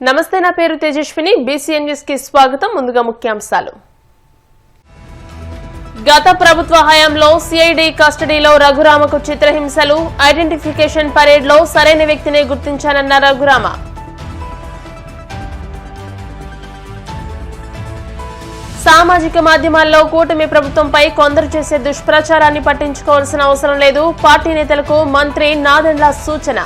నమస్తే, నా పేరు తేజస్విని. బీసీఎన్ న్యూస్ కి స్వాగతం. ముందుగా ముఖ్యాంశాలు. గత ప్రభుత్వ హయాంలో సిఐడి కస్టడీలో రఘురామకు చిత్రహింసలు, ఐడెంటిఫికేషన్ పరేడ్ లో సరైన వ్యక్తినే గుర్తించానన్న రఘురామ. సామాజిక మాధ్యమాల్లో కూటమి ప్రభుత్వంపై కొందరు చేసే దుష్ప్రచారాన్ని పట్టించుకోవాల్సిన అవసరం లేదు. పార్టీ నేతలకు మంత్రి నాదెండ్ల సూచన.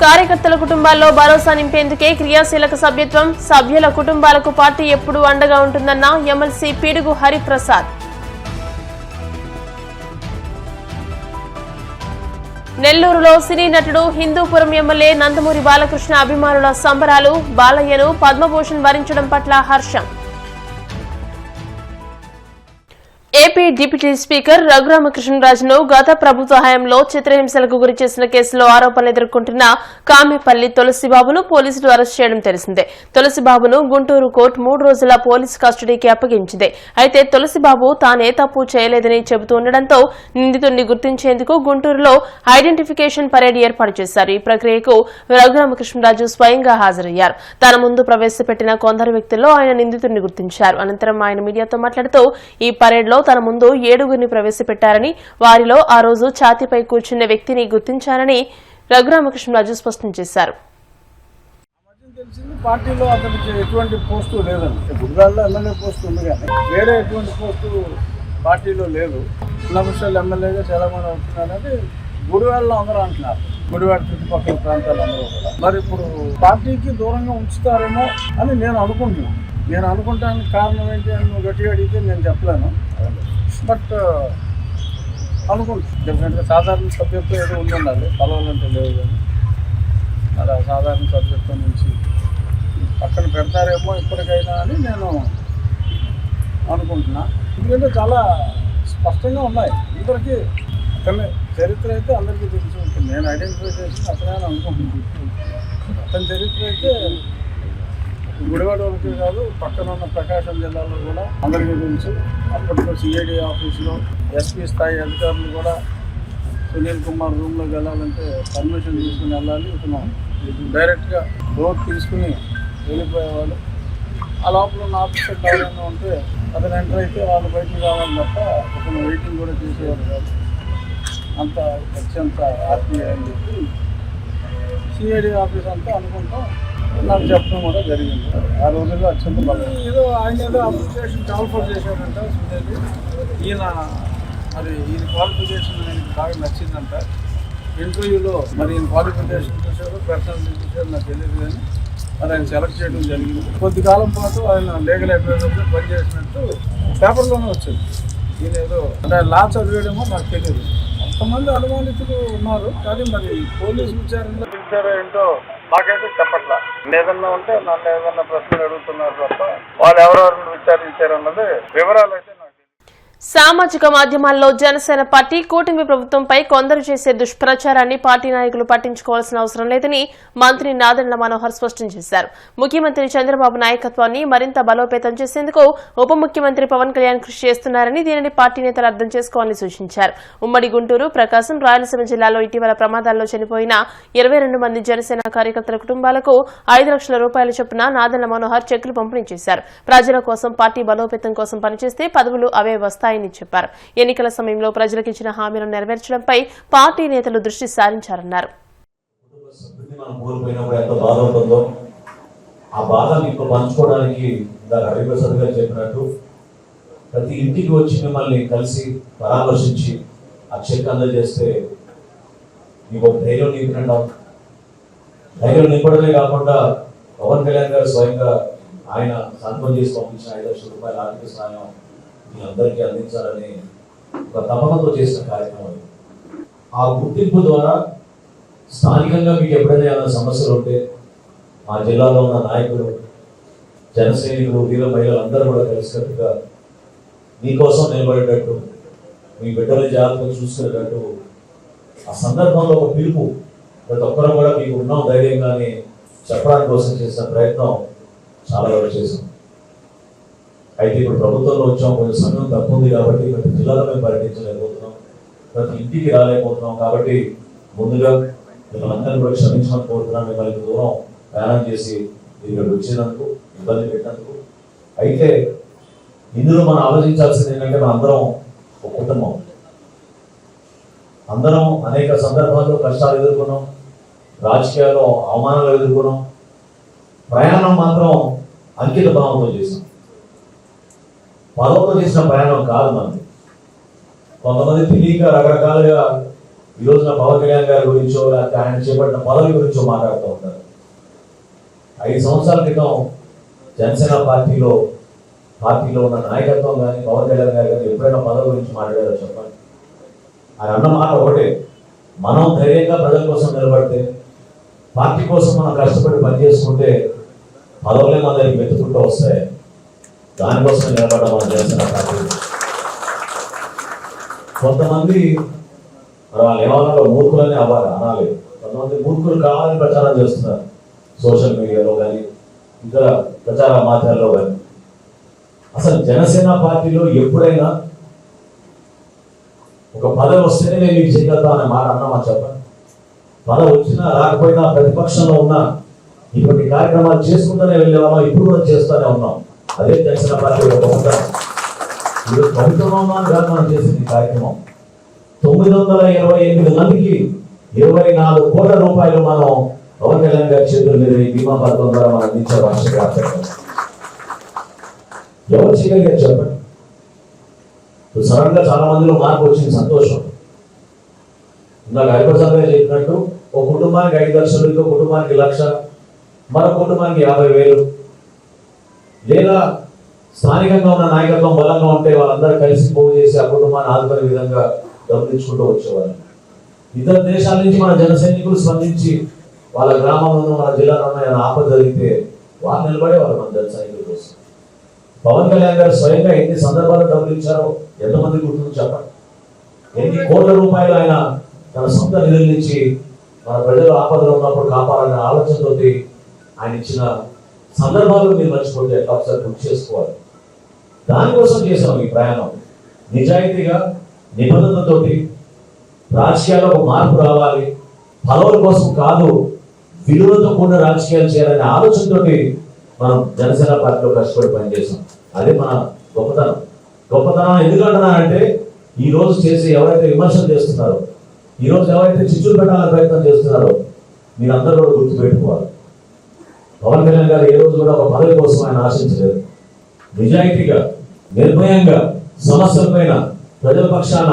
కార్యకర్తల కుటుంబాల్లో భరోసా నింపేందుకే క్రియాశీలక సభ్యత్వం, సభ్యుల కుటుంబాలకు పార్టీ ఎప్పుడూ అండగా ఉంటుందన్న ఎమ్మెల్సీ పీడుగు హరిప్రసాద్. నెల్లూరులో సినీ నటుడు హిందూపురం ఎమ్మెల్యే నందమూరి బాలకృష్ణ అభిమానుల సంబరాలు. బాలయ్యను పద్మభూషణ్ వరించడం పట్ల హర్షం. ఏపీ డిప్యూటీ స్పీకర్ రఘురామకృష్ణరాజును గత ప్రభుత్వ హయాంలో చిత్రహింసలకు గురి చేసిన కేసులో ఆరోపణలు ఎదుర్కొంటున్న కామెపల్లి తులసిబాబును పోలీసులు అరెస్ట్ చేయడం తెలిసిందే. తులసిబాబును గుంటూరు కోర్టు 3 రోజుల పోలీసు కస్టడీకి అప్పగించింది. అయితే తులసిబాబు తానే తప్పు చేయలేదని చెబుతుండటంతో నిందితుడిని గుర్తించేందుకు గుంటూరులో ఐడెంటిఫికేషన్ పరేడ్ ఏర్పాటు చేశారు. ఈ ప్రక్రియకు రఘురామకృష్ణరాజు స్వయంగా హాజరయ్యారు. తన ముందు ప్రవేశపెట్టిన కొందరు వ్యక్తుల్లో ఆయన నిందితుడిని గుర్తించారు. అనంతరం ఆయన మీడియాతో మాట్లాడుతూ ఈ పరేడ్ లో తన ముందు 7గురిని ప్రవేశపెట్టారని, వారిలో ఆ రోజు ఛాతీపై కూర్చున్న వ్యక్తిని గుర్తించారని రఘురామకృష్ణరాజు స్పష్టం చేశారు. పార్టీలో అతనికి ఎటువంటి పోస్టు లేదండి. గుడివాడలో ఎమ్మెల్యే పోస్టు ఉంది కానీ వేరే ఎటువంటి పోస్టు పార్టీలో లేదు. ఉన్నపక్షాలు ఎమ్మెల్యేగా చాలా మంది అవుతున్నారని గుడివాడలో అందరూ అంటున్నారు. గుడివాడ చుట్టుపక్కల ప్రాంతాలు అందరూ కూడా మరి ఇప్పుడు పార్టీకి దూరంగా ఉంచుతారేమో అని నేను అనుకుంటున్నాను. నేను అనుకుంటానికి కారణం ఏంటి అని నువ్వు గట్టిగా అడిగితే నేను చెప్పలేను. బట్ అనుకుంటున్నాను డెఫినెట్గా సాధారణ సభ్యత్వం ఏదో ఉండాలి, పలవాలంటే లేవు కానీ మరి ఆ సాధారణ సభ్యత్వం నుంచి పక్కన పెడతారేమో ఇప్పటికైనా అని నేను అనుకుంటున్నా. ఎందుకంటే చాలా స్పష్టంగా ఉన్నాయి అందరికీ. అతని చరిత్ర అయితే అందరికీ తెలిసి ఉంటుంది. నేను ఐడెంటిఫై చేసి అతనే అనుకుంటున్నాను. అతని చరిత్ర అయితే గుడివాడ వరకే కాదు, పక్కన ఉన్న ప్రకాశం జిల్లాలో కూడా అందరికీ తెలుసు. అప్పట్లో సిఐడి ఆఫీసులో ఎస్పీ స్థాయి అధికారులు కూడా సునీల్ కుమార్ రూమ్లోకి వెళ్ళాలంటే పర్మిషన్ తీసుకుని వెళ్ళాలి. ఇతను డైరెక్ట్గా రోడ్ తీసుకుని వెళ్ళిపోయేవాళ్ళు. ఆ లోపల ఉన్న ఆఫీసర్ ఎవరైనా ఉంటే అతను ఎంటర్ అయితే వాళ్ళు బయటకు రావాలి తప్ప అతను వెయిటింగ్ కూడా చేసేవారు కాదు. అంత అత్యంత ఆర్టీఐ అని చెప్పి సిఐడి ఆఫీస్ అంతా అనుకుంటాం నాకు చెప్పడం కూడా జరిగింది. ఆ రోజుల్లో అత్యంత బలం. ఆయన ఏదో అప్లికేషన్ కాల్ఫర్ చేశాడంట సునీల్. ఈయన క్వాలిఫికేషన్ ఆయనకి బాగా నచ్చిందంట. ఇంటర్వ్యూలో మరి ఈయన క్వాలిఫికేషన్ చూసారో పర్సనల్ చూసారో నాకు తెలియదు కానీ మరి ఆయన సెలెక్ట్ చేయడం జరిగింది. కొద్ది కాలం పాటు ఆయన లీగల్ అడ్వైజర్గా పనిచేసినట్టు పేపర్లోనే వచ్చింది. ఈయన ఏదో అంటే ఆయన లా చదివేయడమో నాకు తెలియదు. కొంతమంది అనుమానితులు ఉన్నారు కానీ మరి పోలీసు విచారణలో పిలిచారో ఏంటో మాకైతే చెప్పట్లా. ఏదన్నా ఉంటే నన్ను ఏదన్నా ప్రశ్నలు అడుగుతున్నారు తప్ప వాళ్ళు ఎవరెవరిని విచారించారన్నది వివరాలు అయితే నాకు. సామాజిక మాధ్యమాల్లో జనసేన పార్టీ కూటమి ప్రభుత్వంపై కొందరు చేసే దుష్ప్రచారాన్ని పార్టీ నాయకులు పట్టించుకోవాల్సిన అవసరం లేదని మంత్రి నాదెండ్ల మనోహర్ స్పష్టం చేశారు. ముఖ్యమంత్రి చంద్రబాబు నాయకత్వాన్ని మరింత బలోపేతం చేసేందుకు ఉప ముఖ్యమంత్రి పవన్ కళ్యాణ్ కృషి చేస్తున్నారని, దీనిని పార్టీ నేతలు అర్థం చేసుకోవాలని సూచించారు. ఉమ్మడి గుంటూరు, ప్రకాశం, రాయలసీమ జిల్లాలో ఇటీవల ప్రమాదాల్లో చనిపోయిన 22 మంది జనసేన కార్యకర్తల కుటుంబాలకు 5 లక్షల రూపాయల చొప్పున నాదెండ్ల మనోహర్ చెక్కులు పంపిణీ చేశారు. ప్రజల కోసం, పార్టీ బలోపేతం కోసం పనిచేస్తే పదవులు అవే వస్తాయి చెప్పారు. ఎన్నికల సమయంలో ప్రజలకు ఇచ్చిన హామీలను నెరవేర్చడంపై పార్టీ నేతలు దృష్టి సారించారన్నారు. ప్రతి ఇంటికి వచ్చి మిమ్మల్ని కలిసి పరామర్శించి ఆ చెక్ అందజేస్తే మీకు ధైర్యం నింపినట్టు. ధైర్యం నింపడమే కాకుండా పవన్ కళ్యాణ్ గారు స్వయంగా ఆయన సంతకం చేసి పంపించిన 5 లక్షల రూపాయల ఆర్థిక సహాయం మీ అందరికీ అందించాలని ఒక తపనతో చేసిన కార్యక్రమం. ఆ గుర్తింపు ద్వారా స్థానికంగా మీకు ఎప్పుడైనా ఏమైనా సమస్యలు ఉంటే మా జిల్లాలో ఉన్న నాయకులు, జన సైనికులు, వీర మహిళలు అందరూ కూడా కలిసికట్టుగా మీకోసం నిలబడేటట్టు, మీ బిడ్డల జాగ్రత్తగా చూసుకునేటట్టు ఆ సందర్భంలో ఒక పిలుపు ప్రతి ఒక్కరు కూడా మీకు ఉన్న ధైర్యంగానే చెప్పడానికి కోసం చేసిన ప్రయత్నం చాలా వరకు చేశాం. అయితే ఇప్పుడు ప్రభుత్వంలో వచ్చాం, కొంచెం సమయం తక్కువ ఉంది కాబట్టి ప్రతి జిల్లాలో మేము పర్యటించలేకపోతున్నాం, ప్రతి ఇంటికి రాలేకపోతున్నాం. కాబట్టి ముందుగా మిమ్మల్ని అందరినీ కూడా క్షమించమని కోరుతున్నాను. మిమ్మల్ని దూరం ప్రయాణం చేసి ఇక్కడ వచ్చినందుకు, ఇబ్బంది పెట్టినందుకు. అయితే ఇందులో మనం ఆలోచించాల్సింది ఏంటంటే మన అందరం ఒక కుటుంబం. అందరం అనేక సందర్భాల్లో కష్టాలు ఎదుర్కొన్నాం, రాజకీయాల్లో అవమానాలు ఎదుర్కొన్నాం. ప్రయాణం మాత్రం అంకిత భావంతో చేసాం. పదవుతో చేసిన ప్రయాణం కాదు మనది. కొంతమంది తెలియక రకరకాలుగా ఈ రోజున పవన్ కళ్యాణ్ గారి గురించో లేకపోతే ఆయన చేపట్టిన పదవి గురించో మాట్లాడుతూ ఉంటారు. 5 సంవత్సరాల క్రితం జనసేన పార్టీలో ఉన్న నాయకత్వం కానీ పవన్ కళ్యాణ్ గారు కానీ ఎప్పుడైనా పదవి గురించి మాట్లాడారో చెప్పండి. ఆయన అన్న మాట ఒకటే, మనం ధైర్యంగా ప్రజల కోసం నిలబడితే, పార్టీ కోసం మనం కష్టపడి పనిచేసుకుంటే పదవులే మన దగ్గరికి వెతుకుంటూ వస్తాయి. దానికోసం నిలబడ్డ మన జనసేన పార్టీ. కొంతమంది వాళ్ళు ఏమన్నా మూర్ఖులని అనాలి. కొంతమంది మూర్ఖులు కావాలని ప్రచారం చేస్తున్నారు సోషల్ మీడియాలో కానీ ఇతర ప్రచార మాధ్యమాల్లో కానీ. అసలు జనసేన పార్టీలో ఎప్పుడైనా ఒక పదవి వస్తేనే నేను మీకు చేయగలుగుతా అనే మాట అన్నామా చెప్పండి. పదవి వచ్చినా రాకపోయినా ప్రతిపక్షంలో ఉన్నా ఇటువంటి కార్యక్రమాలు చేసుకుంటూనే వెళ్ళేవాళ్ళం, ఇప్పుడు కూడా చేస్తూనే ఉన్నాం. అదే జనసేన పార్టీ ఈరోజు ప్రభుత్వంలో ఉన్నాను కాదు మనం చేసింది కార్యక్రమం. 928 మందికి 24 కోట్ల రూపాయలు మనం పవన్ కళ్యాణ్ గారి చేతుల మీద ఈ బీమా పథకం ద్వారా మనం అందించారు రాష్ట్ర వ్యాప్తంగా. ఎవరు చేయగలిగారు చెప్పండి. సడన్ గా చాలా మందిలో మార్పు వచ్చింది, సంతోషం. ఇందాక హరిప్రసాద్ గారు చెప్పినట్టు ఒక కుటుంబానికి 5 లక్షలు, ఇంకో కుటుంబానికి 1 లక్ష, మరో కుటుంబానికి 50,000. లేదా స్థానికంగా ఉన్న నాయకత్వం బలంగా ఉంటే వాళ్ళందరూ కలిసి పోగు చేసి ఆ కుటుంబాన్ని ఆదుకునే విధంగా గమనించుకుంటూ వచ్చేవాళ్ళు. ఇతర దేశాల నుంచి మన జన సైనికులు స్పందించి వాళ్ళ గ్రామంలో మన జిల్లాలో ఏమైనా ఆపద జరిగితే వాళ్ళు నిలబడేవాళ్ళు మన జన సైనికుల కోసం. పవన్ కళ్యాణ్ గారు స్వయంగా ఎన్ని సందర్భాలు డబ్బులు ఇచ్చారో ఎంతమంది గుర్తుందో చెప్పండి. ఎన్ని కోట్ల రూపాయలు ఆయన తన సొంత నిధుల నుంచి మన ప్రజలు ఆపదలో ఉన్నప్పుడు కాపాడాలనే ఆలోచనతో ఆయన ఇచ్చిన సందర్భాలు మీరు మర్చిపోతే ఎట్లా ఒకసారి గుర్తు చేసుకోవాలి. దానికోసం చేసాం ఈ ప్రయాణం. నిజాయితీగా, నిబంధనతోటి రాజకీయాల్లో ఒక మార్పు రావాలి, పదవుల కోసం కాదు, విలువతో కూడిన రాజకీయాలు చేయాలనే ఆలోచనతో మనం జనసేన పార్టీలో కష్టపడి పనిచేసాం. అదే మన గొప్పతనం ఎందుకంటున్నానంటే ఈ రోజు చేసి ఎవరైతే విమర్శలు చేస్తున్నారో, ఈ రోజు ఎవరైతే చిచ్చులు పెట్టాలని ప్రయత్నం చేస్తున్నారో మీరందరూ కూడా గుర్తుపెట్టుకోవాలి. పవన్ కళ్యాణ్ గారు ఏ రోజు కూడా ఒక పదవి కోసం ఆయన ఆశించలేదు. నిజాయితీగా, నిర్భయంగా సమస్యలపైన ప్రజల పక్షాన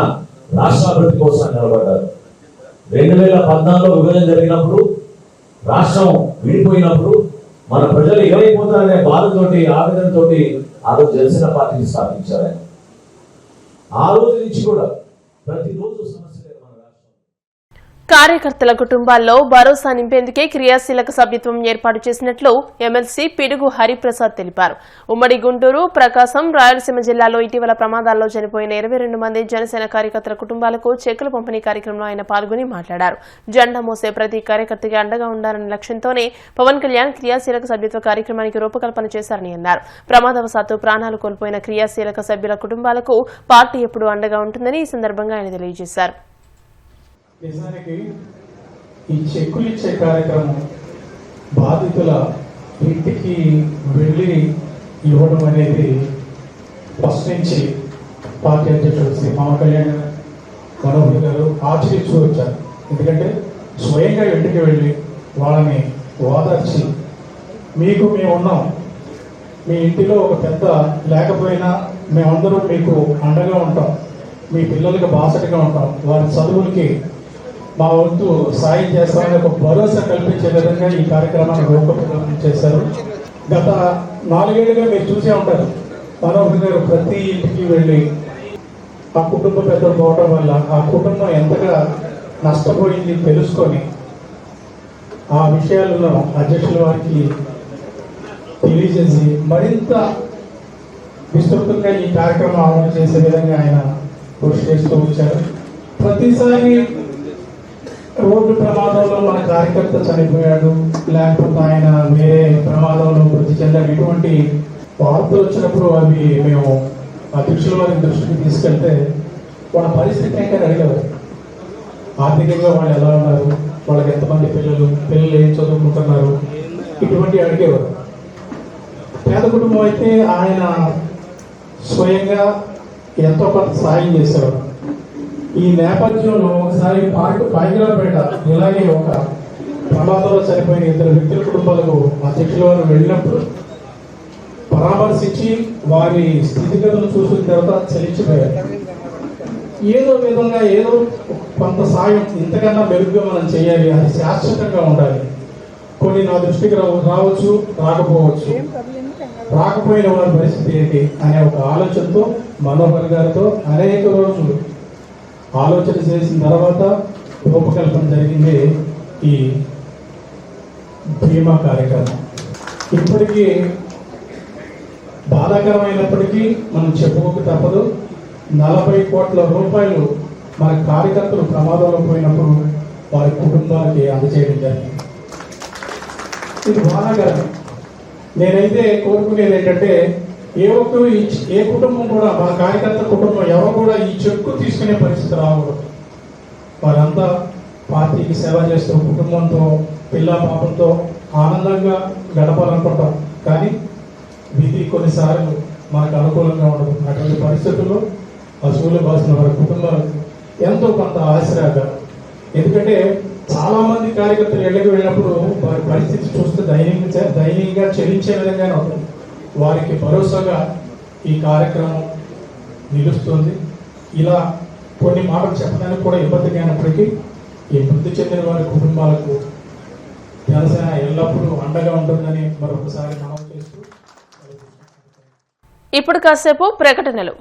రాష్ట్రాభివృద్ధి కోసం నిలబడ్డారు. 2014లో విభజన జరిగినప్పుడు, రాష్ట్రం విడిపోయినప్పుడు మన ప్రజలు ఏమైపోతారనే బాధతోటి, ఆవేదనతోటి ఆ రోజు జనసేన పార్టీని స్థాపించారు ఆయన. ఆ రోజు నుంచి కూడా ప్రతిరోజు సమస్యలే మన రాష్ట్రం. కార్యకర్తల కుటుంబాల్లో భరోసా నింపేందుకే క్రియాశీలక సభ్యత్వం ఏర్పాటు చేసినట్లు ఎమ్మెల్సీ పిడుగు హరిప్రసాద్ తెలిపారు. ఉమ్మడి గుంటూరు, ప్రకాశం, రాయలసీమ జిల్లాలో ఇటీవల ప్రమాదాల్లో చనిపోయిన 22 మంది జనసేన కార్యకర్తల కుటుంబాలకు చెక్కుల పంపిణీ కార్యక్రమంలో ఆయన పాల్గొని మాట్లాడారు. జెండా మోసే ప్రతి కార్యకర్తకి అండగా ఉండాలనే లక్ష్యంతోనే పవన్ కళ్యాణ్ క్రియాశీలక సభ్యత్వ కార్యక్రమానికి రూపకల్పన చేశారని అన్నారు. ప్రమాదవశాత్తు ప్రాణాలు కోల్పోయిన క్రియాశీలక సభ్యుల కుటుంబాలకు పార్టీ ఎప్పుడూ అండగా ఉంటుందని ఈ సందర్భంగా ఆయన తెలియజేశారు. నిజానికి ఈ చెక్కులు ఇచ్చే కార్యక్రమం బాధితుల ఇంటికి వెళ్ళి ఇవ్వడం అనేది ఫస్ట్ నుంచి పార్టీ అధ్యక్షుడు శ్రీ పవన్ కళ్యాణ్ మనోహర్ గారు ఆచరిస్తూ వచ్చారు. ఎందుకంటే స్వయంగా ఇంటికి వెళ్ళి వాళ్ళని ఓదార్చి, మీకు మేము ఉన్నాం, మీ ఇంటిలో ఒక పెద్ద లేకపోయినా మేమందరూ మీకు అండగా ఉంటాం, మీ పిల్లలకి బాసటగా ఉంటాం, వారి చదువులకి మా వంతు సాయం చేస్తామని ఒక భరోసా కల్పించే విధంగా ఈ కార్యక్రమాన్ని రూపకల్పన చేశారు. గత 4 ఏళ్ళుగా మీరు చూసే ఉంటారు, మనోహర్ గారు ప్రతి ఇంటికి వెళ్ళి ఆ కుటుంబ పెద్దలు పోవడం వల్ల ఆ కుటుంబం ఎంతగా నష్టపోయింది తెలుసుకొని ఆ విషయాలను అధ్యక్షుల వారికి తెలియజేసి మరింత విస్తృతంగా ఈ కార్యక్రమం అమలు చేసే విధంగా ఆయన కృషి చేస్తూ వచ్చారు. ప్రతిసారి రోడ్డు ప్రమాదంలో మన కార్యకర్త చనిపోయాడు, లేకపోతే ఆయన వేరే ప్రమాదంలో మృతి చెందాడు, ఇటువంటి వార్తలు వచ్చినప్పుడు అవి మేము అధ్యక్షుల వారి దృష్టికి తీసుకెళ్తే వాళ్ళ పరిస్థితి ఏంటని అడిగేవారు. ఆర్థికంగా వాళ్ళు ఎలా ఉన్నారు, వాళ్ళకి ఎంతమంది పిల్లలు ఏం చదువుకుంటున్నారు, ఇటువంటి అడిగేవారు. పేద కుటుంబం అయితే ఆయన స్వయంగా ఎంతో కొంత సాయం చేసేవారు. ఈ నేపథ్యంలో ఒకసారి పాయకులపేట ఇలాగే ఒక ప్రమాదంలో చనిపోయిన 2 వ్యక్తుల కుటుంబాలకు అధ్యక్షుల వారు వెళ్ళినప్పుడు పరామర్శించి వారి స్థితిగతులను చూసిన తర్వాత చలించిపోయారు. ఏదో విధంగా ఏదో కొంత సాయం ఇంతకన్నా మెరుగ్గా మనం చేయాలి, అది శాశ్వతంగా ఉండాలి. కొన్ని నా దృష్టికి రావచ్చు, రాకపోవచ్చు. రాకపోయిన వారి పరిస్థితి ఏంటి అనే ఒక ఆలోచనతో మనోహర్ గారితో అనేక రోజులు ఆలోచన చేసిన తర్వాత రూపకల్పన జరిగింది ఈ బీమా కార్యక్రమం. ఇప్పటికీ బాధాకరమైనప్పటికీ మనం చెప్పుకోక తప్పదు. 40 కోట్ల రూపాయలు మన కార్యకర్తలు ప్రమాదంలో పోయినప్పుడు వారి కుటుంబాలకి అందజేయడం జరిగింది. ఇది బాధాకరం. నేనైతే కోరుకునేది ఏంటంటే ఏ కుటుంబం కూడా, మన కార్యకర్త కుటుంబం ఎవరు కూడా ఈ చెక్కు తీసుకునే పరిస్థితి రాకూడదు. వారంతా పార్టీకి సేవ చేస్తూ కుటుంబంతో పిల్ల పాపంతో ఆనందంగా గడపాలనుకుంటాం. కానీ విధి కొన్నిసార్లు మనకు అనుకూలంగా ఉండదు. అటువంటి పరిస్థితుల్లో అసూలు బాసిన వారి కుటుంబాలకు ఎంతో కొంత ఆశ్రయంగా, ఎందుకంటే చాలా మంది కార్యకర్తలు ఇళ్ళకి వెళ్ళినప్పుడు వారి పరిస్థితి చూస్తే దయనీయంగా చెల్లించే విధంగానే ఉంటుంది. వారికి భరోసాగా ఈ కార్యక్రమం నిలుస్తుంది. ఇలా కొన్ని మాటలు చెప్పడానికి కూడా ఇబ్బందిగా అయినప్పటికీ ఈ మృతి చెందిన వారి కుటుంబాలకు జనసేన ఎల్లప్పుడూ అండగా ఉంటుందని మరొకసారి మనం చేస్తూ ఇప్పుడు కాసేపు ప్రకటనలు.